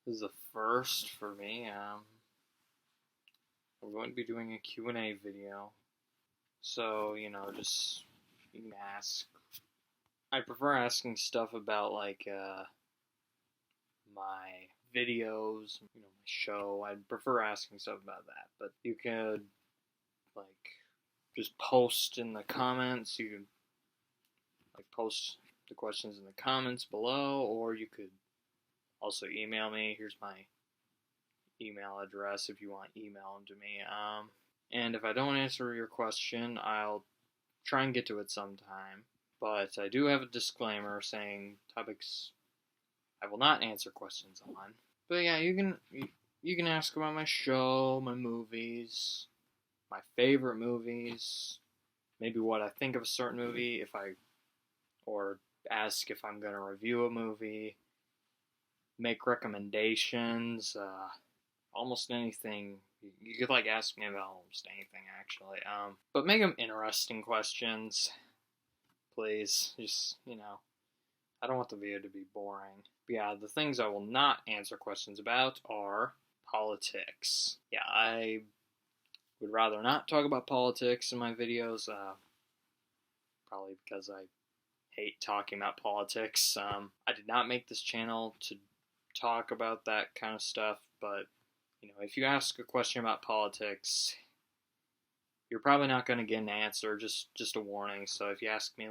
This is the first for me. I'm going to be doing a Q&A video. So, just you can ask. I prefer asking stuff about my videos, my show. I'd prefer asking stuff about that. But you could like just post in the comments. You can post the questions in the comments below, or you could also email me. Here's my email address if you want to email them to me. And if I don't answer your question, I'll try and get to it sometime. But I do have a disclaimer saying topics I will not answer questions on. But yeah, you can ask about my show, my movies, my favorite movies, maybe what I think of a certain movie, or ask if I'm gonna review a movie, make recommendations, almost anything. You could ask me about almost anything actually. But make them interesting questions, please. Just I don't want the video to be boring. But yeah, the things I will not answer questions about are politics. Yeah, I would rather not talk about politics in my videos. Probably because I hate talking about politics. I did not make this channel to talk about that kind of stuff, but if you ask a question about politics, you're probably not going to get an answer. Just a warning. So if you ask me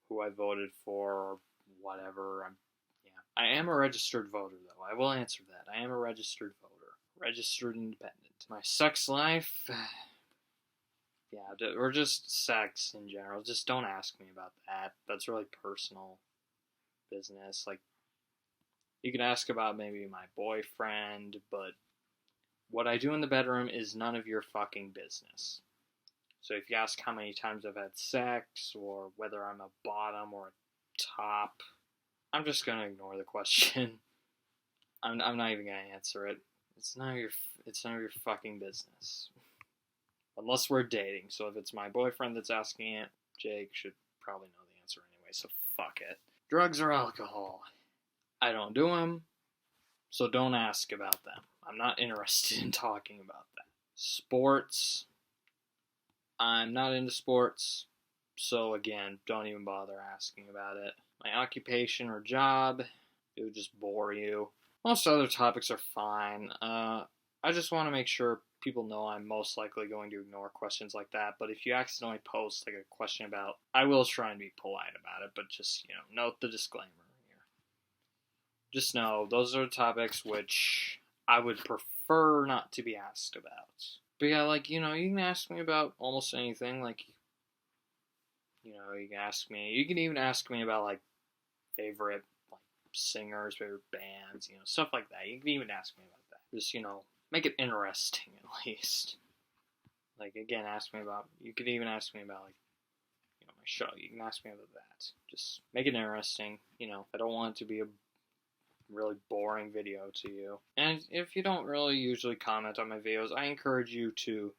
who I voted for or whatever, I am a registered voter though. I will answer that. I am a registered voter, registered independent. My sex life, yeah, or just sex in general. Just don't ask me about that. That's really personal business. You can ask about maybe my boyfriend, but what I do in the bedroom is none of your fucking business. So if you ask how many times I've had sex, or whether I'm a bottom or a top, I'm just gonna ignore the question. I'm not even gonna answer it. It's none of your fucking business. Unless we're dating. So if it's my boyfriend that's asking it, Jake should probably know the answer anyway, so fuck it. Drugs or alcohol? I don't do them, so don't ask about them. I'm not interested in talking about that. Sports? I'm not into sports, so again, don't even bother asking about it. My occupation or job? It would just bore you. Most other topics are fine. I just want to make sure people know I'm most likely going to ignore questions like that, but if you accidentally post a question about, I will try and be polite about it, but just, note the disclaimer here. Just know, those are topics which I would prefer not to be asked about. But yeah, you can ask me about almost anything, you can even ask me about, favorite, singers, favorite bands, stuff like that. You can even ask me about that. Just, make it interesting at least. Again, you could even ask me about, my show. You can ask me about that. Just make it interesting. I don't want it to be a really boring video to you. And if you don't really usually comment on my videos, I encourage you to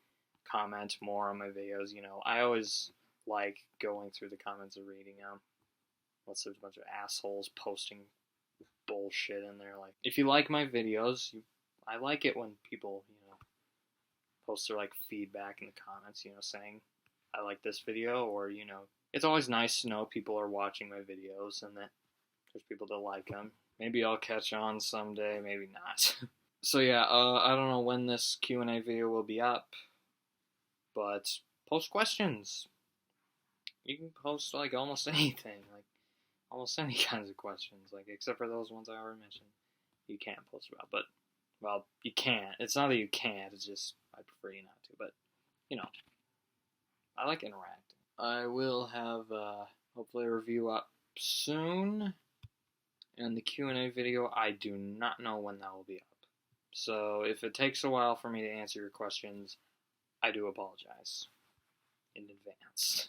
comment more on my videos. I always like going through the comments and reading them. Unless there's a bunch of assholes posting bullshit in there. If you like my videos, I like it when people, post their feedback in the comments, saying I like this video, or it's always nice to know people are watching my videos and that there's people that like them. Maybe I'll catch on someday, maybe not. So yeah, I don't know when this Q&A video will be up, but post questions. You can post almost anything, almost any kinds of questions, except for those ones I already mentioned. You can't post about, but well, you can't. It's not that you can't. It's just I prefer you not to. But I like interacting. I will have hopefully a review up soon. And the Q&A video, I do not know when that will be up. So if it takes a while for me to answer your questions, I do apologize in advance.